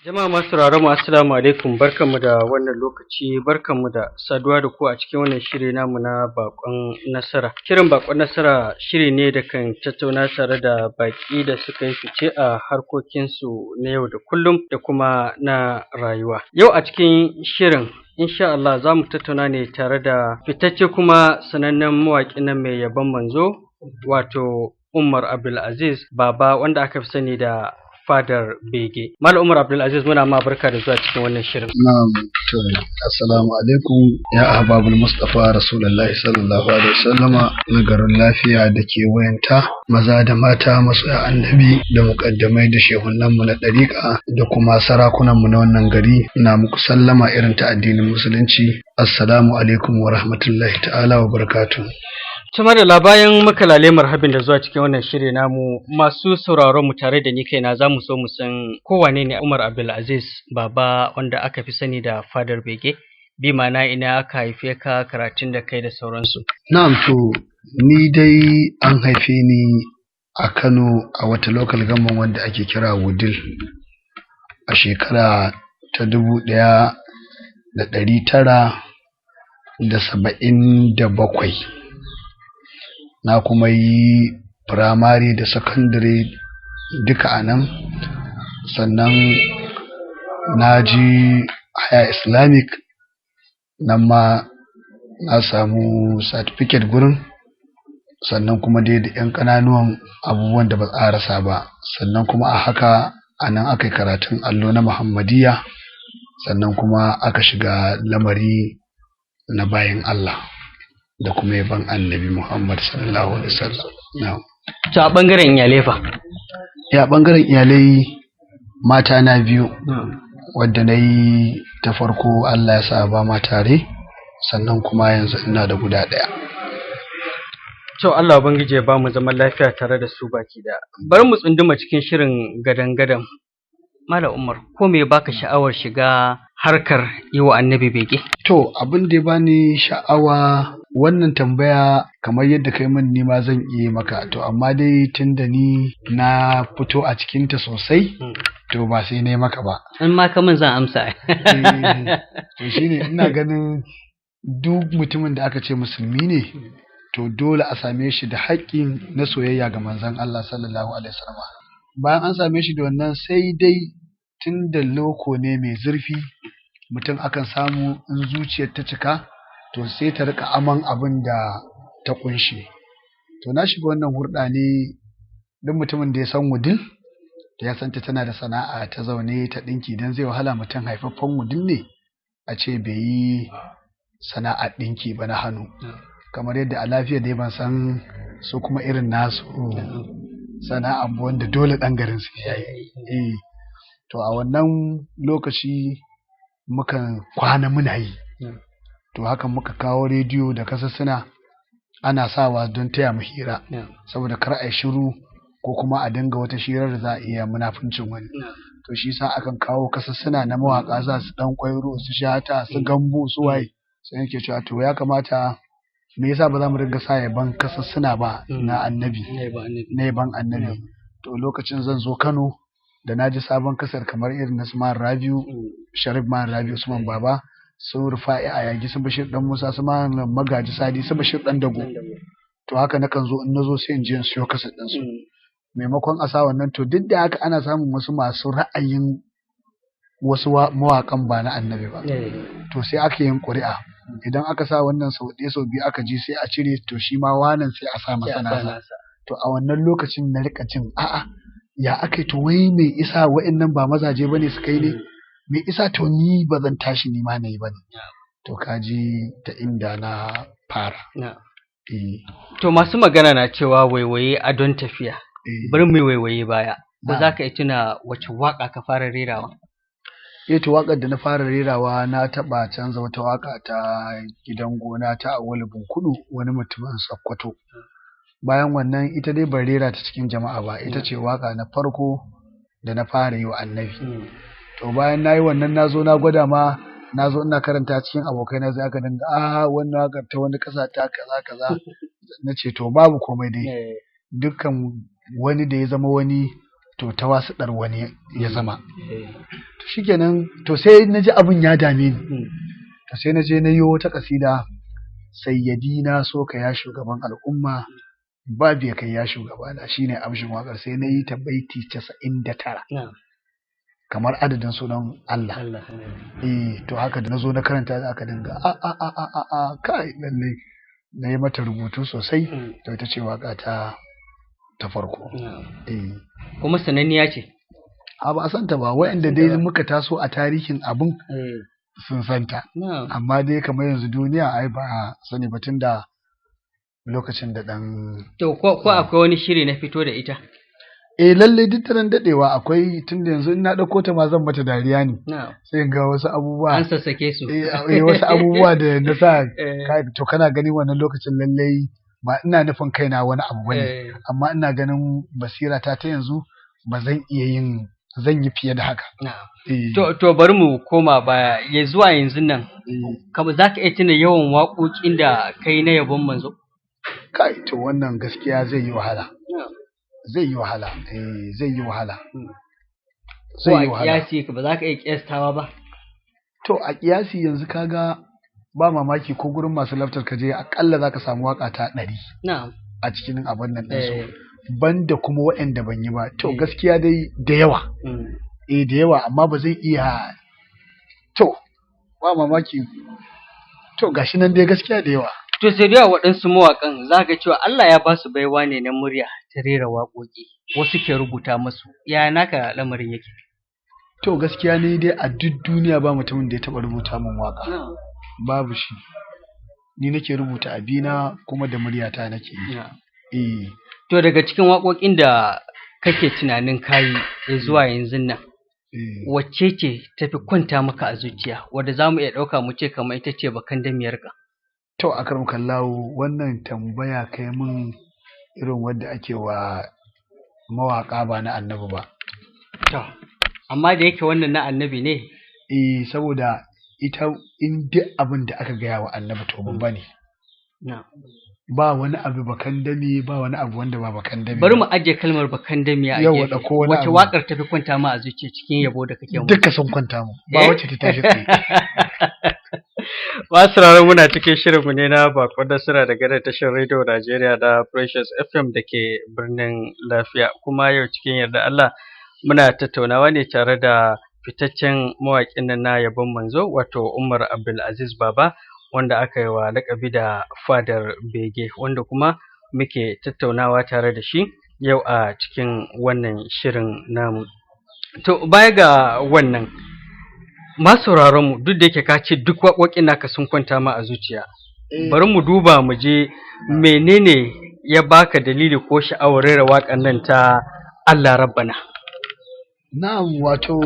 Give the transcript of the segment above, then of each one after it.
Jama'a masu sauraron mu assalamu alaikum, barkanmu da wannan lokaci, barkanmu da saduwa da ku a cikin wannan shiri namu na bakon nasara. Shirin bakon nasara shiri ne da kan tattauna tare da baki da suka yi fice a harkokinsu na yau da kullum da kuma na rayuwa. Yau a cikin shirin insha Allah za mu tattauna ne tare da fitacce kuma sanannen mawaƙi nan mai yabon manzo, wato Umar Abdulzeez Baba, wanda aka fi sani da Fadar Bege. Malam Umar Abdulzeez, muna ma barka da zuwa cikin wannan shirin. Na'am, to assalamu alaikum ya ahbabul Mustafa Rasulullahi sallallahu alaihi wasallama na garin lafiya da ke wayanta, maza da mata masoya annabi da muƙaddamai da shehunan mu na ɗariƙa da kuma sarakunan mu na wannan gari. Ina muku sallama irin ta addinin musulunci. Assalamu alaikum wa rahmatullahi ta'ala wa barakatuh. Tuma da bayan makalale marhabin da zuwa cikin wannan shiri namu, masu sauraron mu tare da ni kaina za mu so mu san kowane ne Umar Abdulzeez Baba, wanda aka fi sani da Fadar Bege, bi ma'ana ina aka haife ka, karatun da kai da sauransu. Na'am, to ni dai an haife ni a Kano a wata local government wanda ake kira Wudil a shekara ta 1977. Na kuma yi firamare da sakandare duka a nan, sannan na ji haya islamic nan ma na samu certificate gurin, sannan kuma dai da 'yan ƙananuwan abubuwan da ba a rasa ba. Sannan kuma a haka a nan aka yi karatun allo na Muhammadiyya, sannan kuma aka shiga lamari na bayan Allah da kuma yaban annabi Muhammad sallallahu alaihi wasallam. To a ɓangaren iyalai fa? Ya ɓangaren iyalai mata na biyu, wadda na yi ta farko Allah ya sa ba ma tare, sannan kuma yanzu ina da guda ɗaya. To Allah ubangiji ya ba mu zaman lafiya tare da su baki da. Bari mu tsunduma cikin shirin gadan-gadan. Malam Umar, ko me baka sha'awar shiga harkar yi wa annabi bege? To abin da ya bani sha'awa, wannan tambaya kamar yadda kai min ni ma zan iya maka, to amma dai tunda ni na fito a cikinta sosai, to ba sai ne maka ba. In ma ka min zan amsa. To shine ina ganin duk mutumin da aka ce musulmi ne, to dole a same shi da haƙƙin na soyayya ga manzon Allah sallallahu alaihi wasallam. Bayan an same shi da wannan, sai dai tun da loko ne mai zurfi, mutum akan samu in zuciyar ta cika, to sai ta rika aman abin da ta kunshi. To na shiga wannan hurɗa ne, duk mutumin da ya san Wudil, da ya santa tana da sana'a ta zaune ta ɗinki, don zai wahala mutum haifaffen Wudil ne a ce bai yi sana'a ɗinki ba na hannu. Kamar yadda a lafiya dai ban san su kuma irin nasu sana'a wanda dole ɗan garin su ya yi. To a wannan lokaci mukan kwana muna yi. To hakan muka kawo rediyo da kasassuna ana sawa don taya mu hira, saboda kar a yi shiru ko kuma a dinga wata shirar da za a iya munafincin wani. To shi sa akan kawo kasassuna na mawaka, za su dan kwairo, su shata, su gambo, su waye. Sai yake cewa to ya kamata, me yasa ba za mu dinga sa yaban kasassuna ba na annabi, na yaban annabi. To lokacin zan zo Kano, da na ji sabon kasar kamar irin na Usman Rabiu, Sharif Man Rabiu, Usman Baba, su Rufa'i a yagi, su Bashir dan Musa, su Man Magaji Sadi, su Bashir dan Dago. To haka nakan zo, in nazo sai in je in siyo kasar din su. Maimakon a sa wannan, to duk da haka ana samun wasu masu ra'ayin wasu mawaƙan ba na annabi ba. To sai aka yin ƙuri'a. Idan aka sa wannan sau ɗaya sau biyu aka ji, sai a cire, to shi ma wannan sai a sa masa nasa. To a wannan lokacin na rika jin a'a, ya aka yi, to wai me isa wa'annan ba mazaje bane suka yi ne? Me isa to ni ba zan tashi ni ma na yi bane? To kaji ta inda na fara. To masu magana na cewa waiwaye adon tafiya. Bari mu waiwaye baya. Ba za ka yi tuna wace waka ka fara rerawa? To waƙar da na fara rerawa, na taɓa canza wata waƙa ta gidan gona ta Awwalu Bunkudu, wani mutumin Sokoto. Bayan wannan ita dai ban rera ta cikin jama'a ba, ita ce waƙa na farko da na fara yi wa annabi. To bayan na yi wannan, na zo na gwada ma, na zo ina karanta cikin abokaina, sai aka dinga wannan waƙar ta wani ƙasa ta kaza kaza. Na ce to babu komai dai, dukkan wani da ya zama wani to ta wasu ɗar wani ya zama. To shikenan to sai na ji abin ya dame ni, to sai na je na yi wata kasida, sayyadina so ka ya shugaban al'umma babu ya kai ya shugabana, shine amshin wakar. sai na yi ta baiti 99 kamar adadin sunan Allah. To haka da na zo na karanta da aka dinga kai lalle na yi mata rubutu sosai. To ita ce waka ta farko. Kuma sananniya ce. Ba a santa ba, wa'anda dai muka taso a tarihin abin sun santa, amma dai kamar yanzu duniya ai ba sani ba, tun da lokacin da dan. To ko akwai wani shiri na fito da ita? Lalle duk taran dadewa akwai, tun da yanzu in na dauko ta ma zan mata dariya ne, sai ga wasu abubuwa an sassake su. Wasu abubuwa da na sa to kana gani wannan lokacin lalle ba ina nufin kaina wani abu bane, amma ina ganin basira ta yanzu ba zan iya yin, zan yi fiye da haka. To bari mu koma baya, ya zuwa yanzu nan, kama za ka iya tuna yawan waƙoƙin da kai na yabon manzo? Kai, to wannan gaskiya zai yi wahala. Zai yi wahala. Zai yi wahala. Zai yi wahala. Ko a kiyasi ba za ka iya kiyastawa ba? To a kiyasi yanzu kaga ba mamaki ko gurin masu laftar ka je akalla za ka samu waka ta 100 a cikin abin nan ɗinsu. Banda kuma waɗanda ban yi ba, to gaskiya dai da yawa. Da yawa, amma ba zai iya, to ba mamaki, to gashi nan dai gaskiya da yawa. To sai da waɗansu mawaƙan za ka cewa Allah ya ba su baiwa ne na murya ta rera waƙoƙi, wasu ke rubuta musu. Ya naka lamarin yake? To gaskiya ne dai a duk duniya ba mutumin da ya taɓa rubuta min waƙa. Babu shi. Ni nake rubuta abina kuma da muryata nake yi. To daga cikin waƙoƙin da kake tunanin kayi zuwa yanzu nan, wacce ce tafi kwanta maka a zuciya, wadda za mu iya ɗauka mu ce kamar ita ce bakan damiyarka? To a karam kallawo, wannan tambaya kai mun irin wadda ake wa mawaƙa ba na annabi ba. To, amma da yake wannan na annabi ne? Saboda ita in duk abin da aka gaya wa annabi to babba ne. Ba wani abu bakan dami, ba wani abu wanda ba bakan dami. Bari mu ajiye kalmar bakan dami a gefe. Wace waƙar tafi kwanta ma a zuciya cikin yabo da kake mu? Duka sun kwanta mu, ba wacce ta tashi tsaye. Masu sauraron muna cikin shirinmu ne na bakon nasara daga da tashar rediyo Najeriya da Precious FM da ke birnin Lafiya. Kuma yau cikin yarda Allah muna tattaunawa ne tare da fitaccen mawaƙin nan na yabon manzo, wato Umar Abdulzeez Baba, wanda aka yi wa laƙabi da Fadar Bege, wanda kuma muke tattaunawa tare da shi yau a cikin wannan shirin namu. To baya ga wannan, masu mu duk da yake ka ce duk waƙoƙin naka sun kwanta ma a zuciya, bari mu duba mu je menene ya baka dalili ko sha'awar rera waƙan nan ta Allah Rabbana. Na'am, wato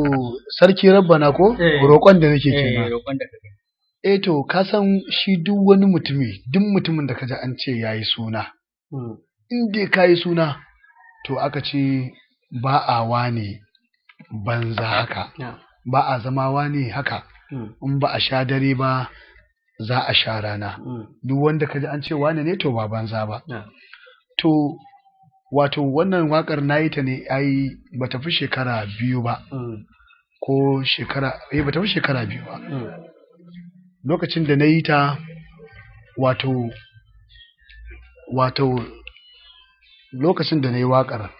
sarki Rabbana ko roƙon da nake kenan. Roƙon da kake. To ka san shi duk wani mutumi, duk mutumin da kaji an ce yayi suna, in dai kayi suna, to aka ce ba a wane banza haka. Ba a zama wane haka, in ba a sha dare ba za a sha rana. Duk wanda kaji an ce wane ne to ba banza ba. To wato wannan wakar nayi ta ne ai bata fi shekara 2 ba, ko shekara bata fi shekara 2 ba. Lokacin da nayi ta, wato lokacin da nayi wakar,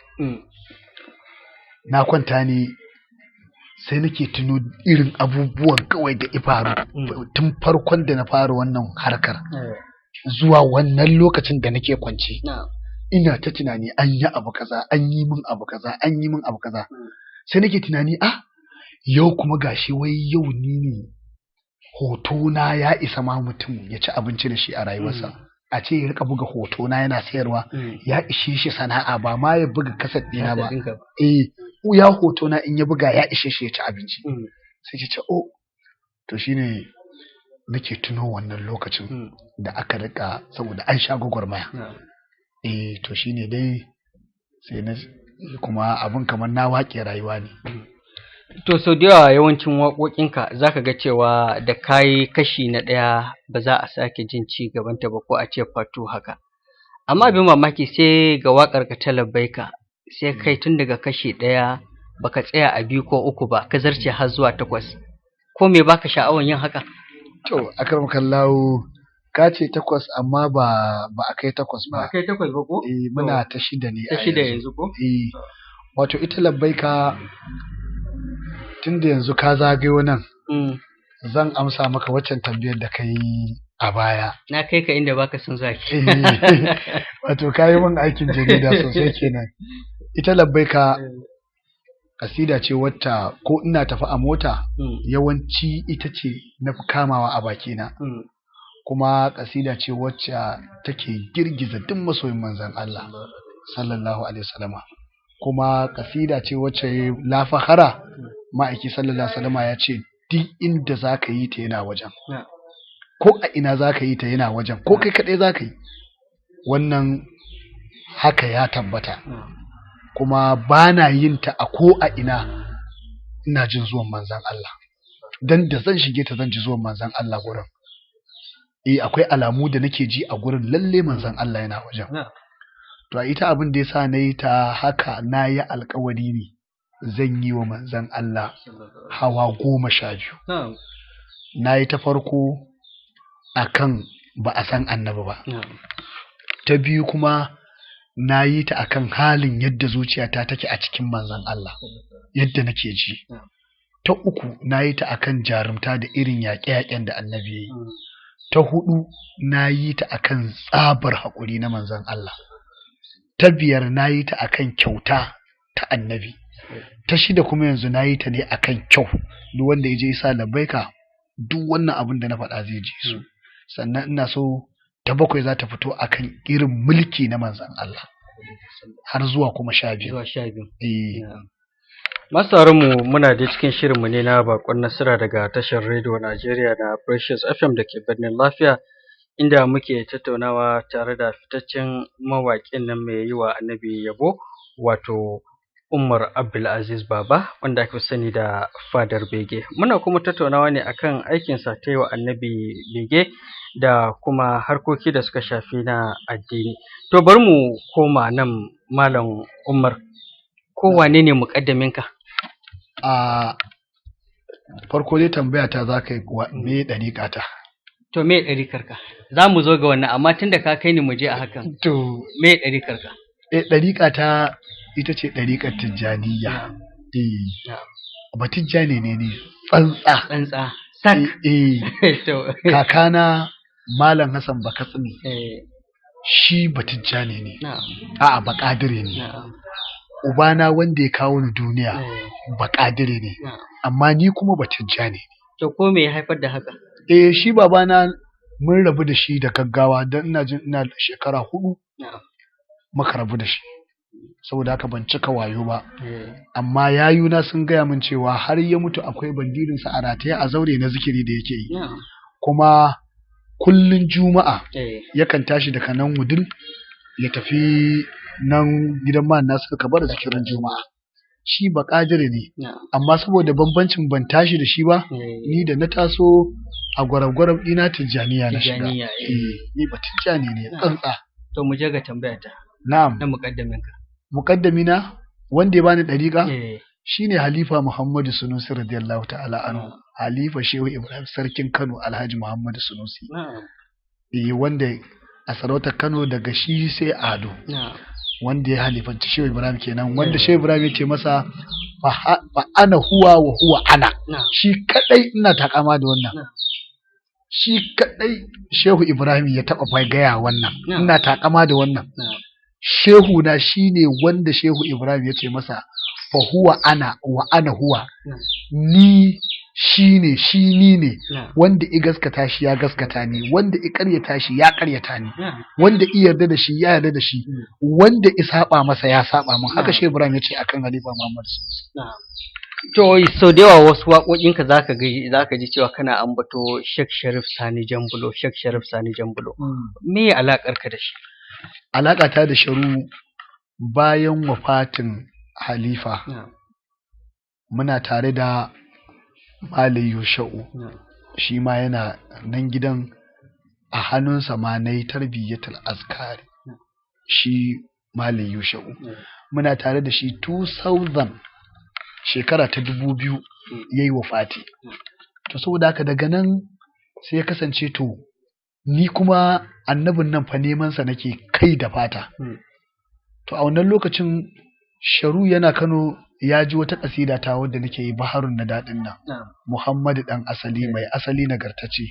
na kwanta ne sai nake tuno irin abubuwan kawai da ifaru tun farkon da na fara wannan harkar zuwa wannan lokacin da nake kwance. Ina ta tunani an yi abu kaza, an yi min abu kaza, an yi min abu kaza. Sai nake tunani yau kuma gashi wai yau ni ne hotona ya isa ma mutum ya ci abinci da shi a rayuwarsa. A ce ya rika buga hotona yana sayarwa, ya ishe shi sana'a, ba ma ya buga kasar ɗina ba. Ya hotona in ya buga ya ishe shi ya ci abinci. Sai ce to shine nake tuno wannan lokacin da aka rika, saboda an sha gwagwarmaya. To shine dai sai na kuma abin kamar na waƙe rayuwa ne. To sau da yawa yawancin waƙoƙinka za ka ga cewa da kayi kashi na ɗaya ba za a sake jin ci gabanta ba, ko a ce fatu haka. Amma abin mamaki sai ga waƙar ka ta labbaika sai kai tun daga kashi ɗaya baka tsaya a 2 ko 3 ba ka zarce har zuwa 8 ko me baka sha'awan yin haka? To akram kallahu ka ce 8 amma ba a kai 8 Ba ba. kai 8 ba ko? Muna ta 6 ne Ta a 6 yanzu. yanzu ko? Wato ita labbaika tunda yanzu ka zagayo nan zan amsa maka waccan tambayar da kai a baya. Na kai ka inda baka son zaki. Wato ka yi min aikin jarida sosai kenan. Ita labbaika kasida ce wacce ko ina tafi a mota yawanci ita ce na fi kamawa a bakina. Kuma kasida ce wacce take girgiza duk masoyin manzon Allah sallallahu alaihi wasallama. Kuma kasida ce wacce la fahara ma'aiki sallallahu alaihi wasallama ya ce duk inda za ka yi ta yana wajen, ko a ina za ka yi ta yana wajen, ko kai kaɗai za ka yi, wannan haka ya tabbata. Kuma ba na yin ta a ko a ina ina jin zuwan manzan Allah, dan da zan shige ta zan ji zuwan manzan Allah gurin. Akwai alamu da nake ji a gurin, lalle manzan Allah yana wajen. To ita abin da yasa na yi ta haka, na yi alkawari ne zan yi wa manzan Allah hawa 12. Na yi ta farko akan ba a san annabi ba. Ta biyu kuma na yi ta akan halin yadda zuciyata take a cikin manzan Allah, yadda nake ji. Ta uku na yi ta akan jarumta da irin yaƙe-yaƙen da annabi ya yi. Ta hudu na yi ta akan tsabar haƙuri na manzan Allah. Ta biyar na yi ta akan kyauta ta annabi. Ta shida kuma yanzu na yi ta ne akan kyau. Duk wanda ya je sa labbaika, duk wannan abin da na faɗa zai ji su. Sannan ina so ta 7 za ta fito akan irin mulki na manzan Allah har zuwa kuma 12. Masaranmu muna da cikin shirinmu ne na bakon nasira daga tashar rediyo Najeriya na Precious FM da ke birnin Lafiya, inda muke tattaunawa tare da fitaccen mawaƙin nan mai yi wa annabi yabo, wato Umar Abdulzeez Baba, wanda aka sani da Fadar Bege. Muna kuma tattaunawa ne akan aikinsa ta yi wa annabi bege da kuma harkoki da suka shafi na addini. To bari mu koma nan Malam Umar, ko wane ne muƙaddaminka? Farko dai tambaya ta za ka yi me ɗariƙa ta? To me ɗariƙarka? Za mu zo ga wannan, amma tun da ka kai ni mu je a hakan. To me ɗariƙarka? Ɗariƙa ta ita ce ɗariƙar Tijjaniya. Ba Tijjani ne ni tsantsa sak. Kakana Malam Hassan Bakatsini shi ba Tijjani ne. A'a, ba ƙadire ne. Ubana wanda ya kawo ni duniya ba ƙadire ne, amma ni kuma ba Tijjani ne. To ko me ya haifar da haka? Shi babana mun rabu da shi da gaggawa, don ina jin ina da shekara 4 muka rabu da shi. Saboda haka ban cika wayo ba. Amma yayuna sun gaya min cewa har ya mutu akwai bandirinsa a rataye a zaure na zikiri da yake yi. Kuma kullun Juma'a yakan tashi daga nan Wudil ya tafi nan gidan man nasu suka bar zikirin Juma'a. Shi ba ƙadire ne, amma saboda bambancin ban tashi da shi ba, ni da na taso a gwarab-gwarab ɗina Tijjaniya na shiga. Ni ba Tijjani ne tsantsa. To mu je ga tambaya ta. Na'am. Na muƙaddaminka. Muƙaddamina wanda ya bani ɗariƙa shine Halifa Muhammadu Sunusi radiyallahu ta'ala anhu. Halifa Shehu Ibrahim Sarkin Kano Alhaji Muhammadu Sunusi. Wanda a sarautar Kano daga shi sai Ado. Wanda ya halifanci Shehu Ibrahim kenan, wanda Shehu Ibrahim ya ce masa fa ana huwa wa huwa ana. Shi kadai ina takama da wannan. Shi kadai Shehu Ibrahim ya taba gaya wannan. Ina takama da wannan. Shehu na shine wanda Shehu Ibrahim ya ce masa fa huwa ana wa ana huwa. Ni shine shi ni ne, wanda i gaskata shi ya gaskata ni, wanda i karyata shi ya karyata ni, wanda i yarda da shi ya yarda da shi, wanda i saba masa ya saba mun. Haka Shehu Ibrahim ya ce akan Halifa Muhammad. To sau da yawa wasu waƙoƙinka zaka ji cewa kana ambato Sheikh Sharif Sani Jambulo, Sheikh Sharif Sani Jambulo. Me alaƙarka da shi? Alaƙata da Sharu bayan wafatin Halifa muna tare da Malam Yusha'u, shi ma yana nan gidan, a hannunsa ma na yi tarbiyyatul azkari, shi Malam Yusha'u. muna tare da shi 2000 shekara ta 2000 yayi wafati. To saboda haka daga nan sai ya kasance to ni kuma annabin nan fa neman sa nake kai da fata. To a wannan lokacin Sharu yana Kano ya ji wata kasida ta wadda nake yi baharun na dadin nan. Muhammadu dan asali mai asali nagartace.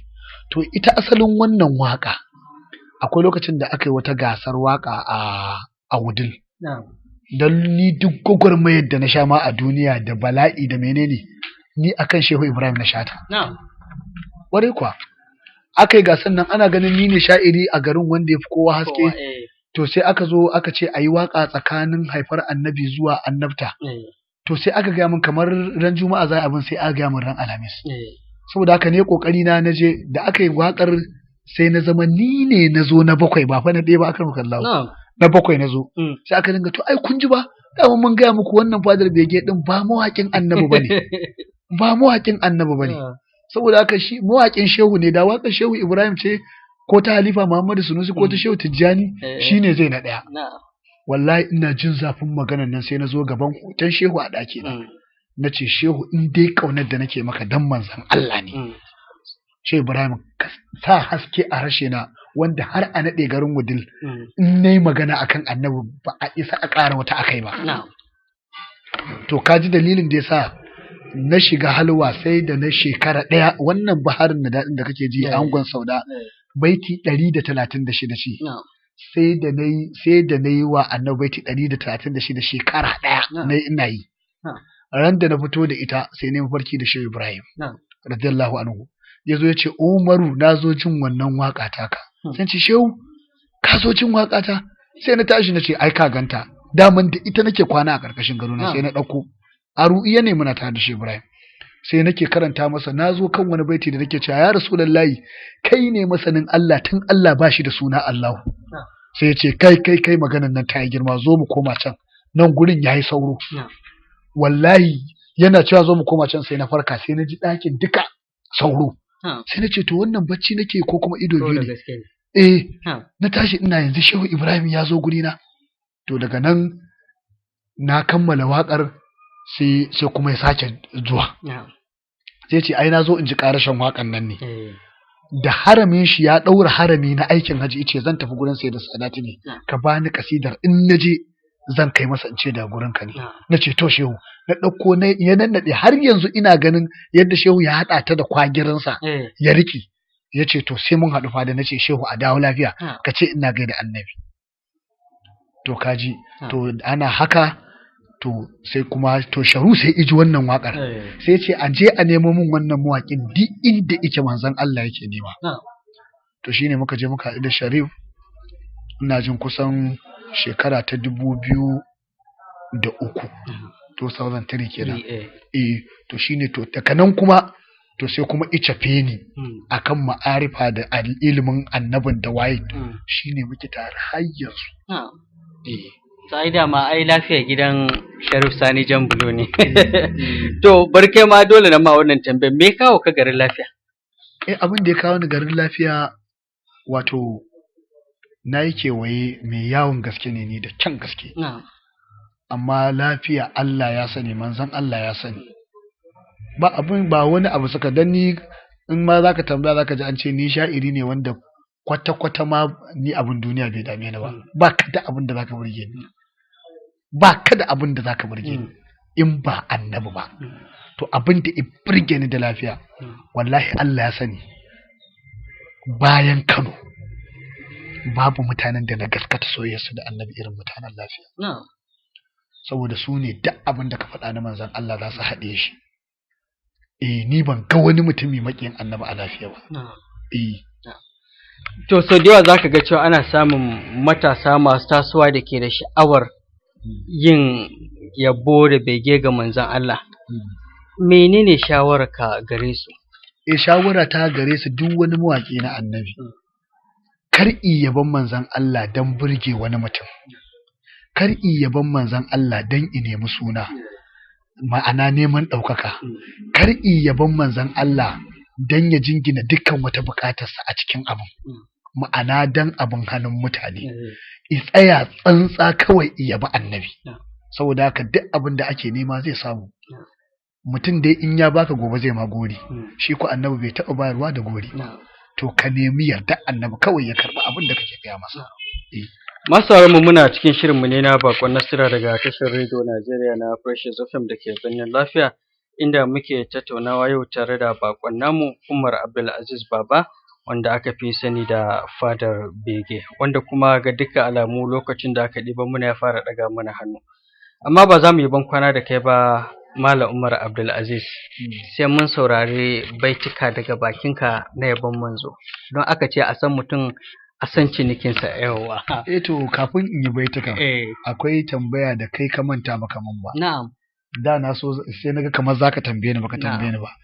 To ita asalin wannan waka akwai lokacin da aka yi wata gasar waka a Wudil. Dan ni duk gwagwarmayar da na sha ma a duniya da bala'i da menene ni akan Shehu Ibrahim na shata. Ware kuwa aka yi gasar nan ana ganin ni ne sha'iri a garin wanda ya fi kowa haske. To sai aka zo aka ce a yi waka tsakanin haifar annabi zuwa annabta. To sai aka gaya min kamar ran juma'a za abin sai aka gaya min ran alhamis. Saboda haka ne kokari na naje da aka yi wakar sai na zama ni ne na zo na bakwai ba fa na ɗaya ba aka muka Allah. Na bakwai na zo. Sai aka dinga to ai kun ji ba dama mun gaya muku wannan Fadar Bege din ba mawaƙin annabi bane. Ba mawaƙin annabi bane. Saboda haka shi mawaƙin shehu ne da waƙar Shehu Ibrahim ce ko ta Halifa Muhammadu Sunusi ko ta Shehu Tijjani shine zai na ɗaya. Wallahi ina jin zafin maganar nan sai na zo gaban hoton shehu a ɗaki na. Na ce shehu in dai ƙaunar da nake maka dan manzon Allah ne. Shehu Ibrahim sa haske a harshe na wanda har a naɗe garin Wudil in nayi magana akan annabi ba a isa a ƙara wata akai ba. To ka ji dalilin da yasa na shiga halwa sai da na shekara ɗaya wannan baharin na daɗin da kake ji angon Sauda baiti 136 ce. Sai da na yi wa annabi baiti 136 shekara ɗaya na ina yi. Ran da na fito da ita sai na mafarki da Shehu Ibrahim radiyallahu anhu. Ya zo ya ce Umaru na zo jin wannan waƙa taka. Sai ce Shehu ka zo jin waƙa ta? Sai na tashi na ce ai ka ganta. Daman da ita nake kwana a ƙarƙashin gado na sai na ɗauko. A ru'iya ne muna tare da Shehu Ibrahim. Sai nake karanta masa na zo kan wani baiti da nake cewa ya Rasulullahi kai ne masanin Allah tun Allah ba shi da suna Allahu. Sai ya ce kai maganan nan ta yi girma zo mu koma can nan gurin yayi sauro. Wallahi yana cewa zo mu koma can sai na farka sai na ji ɗakin duka sauro. Sai na ce to wannan bacci nake ko kuma ido biyu ne. Na tashi ina yanzu Shehu Ibrahim ya zo gurina. To daga nan na kammala waƙar sai kuma ya sake zuwa. Sai ce ai na zo in ji ƙarashin waƙan nan ne. Da haramin shi ya ɗaura harami na aikin haji ice zan tafi gurin sai da sadati ne. Ka bani kasidar in na je zan kai masa in ce da gurin ka ne. Na ce to Shehu na ɗauko ya nannaɗe har yanzu ina ganin yadda Shehu ya haɗa ta da kwagirinsa ya riki. Ya ce to sai mun haɗu fada na ce Shehu a dawo lafiya ka ce ina gaida annabi. To kaji to ana haka to sai kuma to Sharu sai iji wannan wakar sai ce a je a nemo min wannan mawaƙin duk inda yake manzon Allah yake nema. To shine muka je muka haɗu da Sharif ina jin kusan shekara ta 2003 2003 kenan. To shine to daga nan kuma to sai kuma icafe ni akan ma'arifa da ilimin annabin da waye shine muke tare har yanzu. Sai da ma ai lafiya gidan Sharif Sani Jambulo ne. To barke ma dole na ma wannan tambayar me kawo ka garin lafiya? Abin da ya kawo ni garin lafiya wato na yi kewaye mai yawon gaske ne ni da kyan gaske. Amma lafiya Allah ya sani manzon Allah ya sani. Ba wani abu suka dan ni in ma zaka tambaya zaka ji an ce ni sha'iri ne wanda kwata-kwata ma ni abin duniya bai dame ni ba. Ba ka da abin da zaka burge ni. Ba ka da abin da zaka burge ni in ba annabi ba. To abin da ya burge ni da lafiya wallahi Allah ya sani bayan Kano babu mutanen da na gaskata soyayyarsu da annabi irin mutanen lafiya. Saboda su ne duk abin da ka faɗa na manzon Allah za su haɗe shi. Ni ban ga wani mutumi maƙiyin annabi a lafiya ba. To sau da yawa za ka ga cewa ana samun matasa masu tasowa da ke da sha'awar yin yabo da bege ga manzon Allah. Menene shawararka gare su? Shawara ta gare su duk wani mawaƙi na annabi. Kar yabon manzon Allah don burge wani mutum. Kar yabon manzon Allah don i nemi suna. Ma'ana neman ɗaukaka. Kar yabon manzon Allah don ya jingina dukkan wata bukatarsa a cikin abin. Ma'ana don abin hannun mutane. I tsaya tsantsa kawai yaba annabi. saboda haka duk abin da ake nema zai samu. Mutum dai in ya baka gobe zai ma gori, shi ko annabi bai taɓa bayarwa da gori. To ka nemi yarda annabi kawai ya karɓi abin da kake gaya masa. Masu mu muna cikin shirinmu ne na bakon nasira daga tashar rediyo Najeriya na Precious FM da ke birnin Lafiya, inda muke tattaunawa yau tare da bakon namu Umar Abdulzeez Baba, wanda aka fi sani da Fadar Bege, wanda kuma ga dukkan alamu lokacin da aka ɗiba muna ya fara ɗaga mana hannu. Amma ba za mu yi bankwana da kai ba Malam Umar Abdulzeez, sai mun saurari baituka daga bakinka na yabon manzo, don aka ce a san mutum a san cinikinsa. Yawa. To kafin in yi baituka, akwai tambaya da kai ka manta baka mun ba. Na'am. Da na so sai naga kamar zaka tambaye ni baka tambaye ni ba.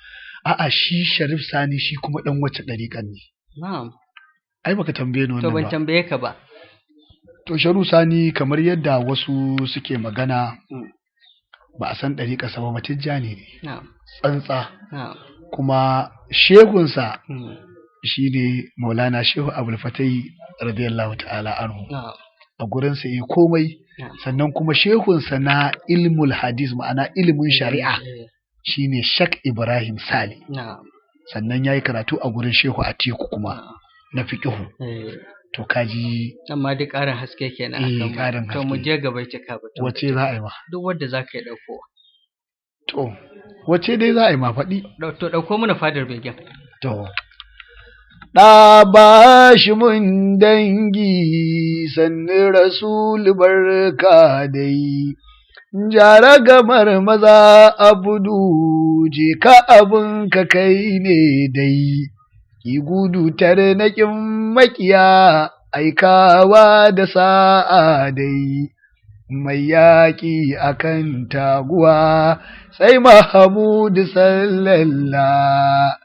A'a, shi Sharif Sani shi kuma dan wace ɗariƙan ne? Na'am. Ai baka tambaye ni wannan ba. To ban tambaye ka ba. To Sharif Sani kamar yadda wasu suke magana, ba a san ɗariƙarsa ba, Matijjani ne. Tsantsa. Kuma shehunsa shi ne Maulana Shehu Abul Fatai radiyallahu ta'ala anhu. A gurinsa yi komai, sannan kuma shehunsa na ilmul hadis, ma'ana ilimin shari'a, shi ne Shak Ibrahim Sali. Sannan ya yi karatu a gurin Shehu Atiku kuma na fiƙihu. To kaji. Amma duk ƙarin haske kenan. Ƙarin haske. To mu je gaba cika ba. Wace za a yi ma? Duk wadda za ka yi ɗaukowa. To, wace dai za a yi ma faɗi? To ɗauko mana Fadar Begen. To. ɗa ba shi mun dangi sannu rasul barka dai, jara gamar maza abudu je ka abin ka kai ne dai, ki gudu tare na kin makiya aikawa da sa'a dai, mai yaƙi akan taguwa sai Mahamudu sallallahu.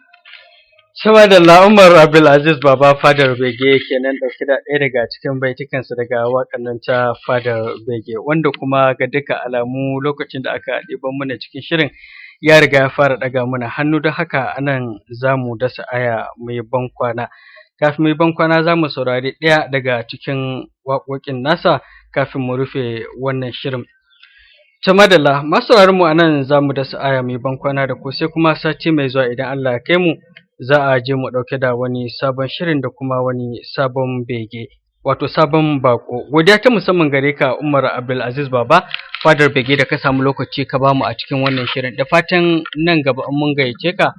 Sama da Umar Abdulzeez Baba Fadar Bege kenan ɗauke da ɗaya daga cikin baitukansa daga waƙar nan ta Fadar Bege, wanda kuma ga duka alamu lokacin da aka ɗiban mana cikin shirin ya riga ya fara ɗaga mana hannu, don haka anan za mu dasa aya mai ban kwana. Kafin mai ban kwana za mu saurari ɗaya daga cikin waƙoƙin nasa kafin mu rufe wannan shirin. Ta madalla, masu mu anan za mu dasa aya mai ban kwana da ku, sai kuma sati mai zuwa idan Allah ya kai mu za a je mu ɗauke da wani sabon shirin da kuma wani sabon bege, wato sabon bako. Godiya ta musamman gare ka Umar Abdulzeez Baba Fadar Bege da ka samu lokaci ka bamu a cikin wannan shirin, da fatan nan gaba in mun gayyace ka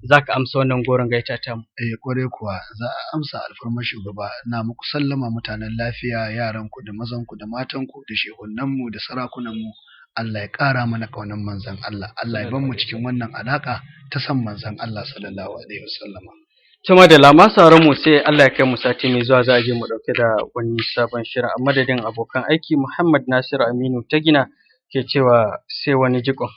za ka amsa wannan goron gaita ta mu. Kwarai kuwa za a amsa alfarmar shugaba. Na muku sallama mutanen lafiya, yaran ku da mazan ku da matan ku da shehunan mu da sarakunan mu. Allah ya ƙara mana ƙaunar manzon Allah. Allah ya bar mu cikin wannan alaƙa ta san manzon Allah sallallahu alaihi wasallama. Tuma da lama sauran mu sai Allah ya kai mu sati mai zuwa za a je mu ɗauke da wani sabon shirin. A madadin abokan aiki Muhammad Nasiru Aminu ta gina ke cewa sai wani jikon.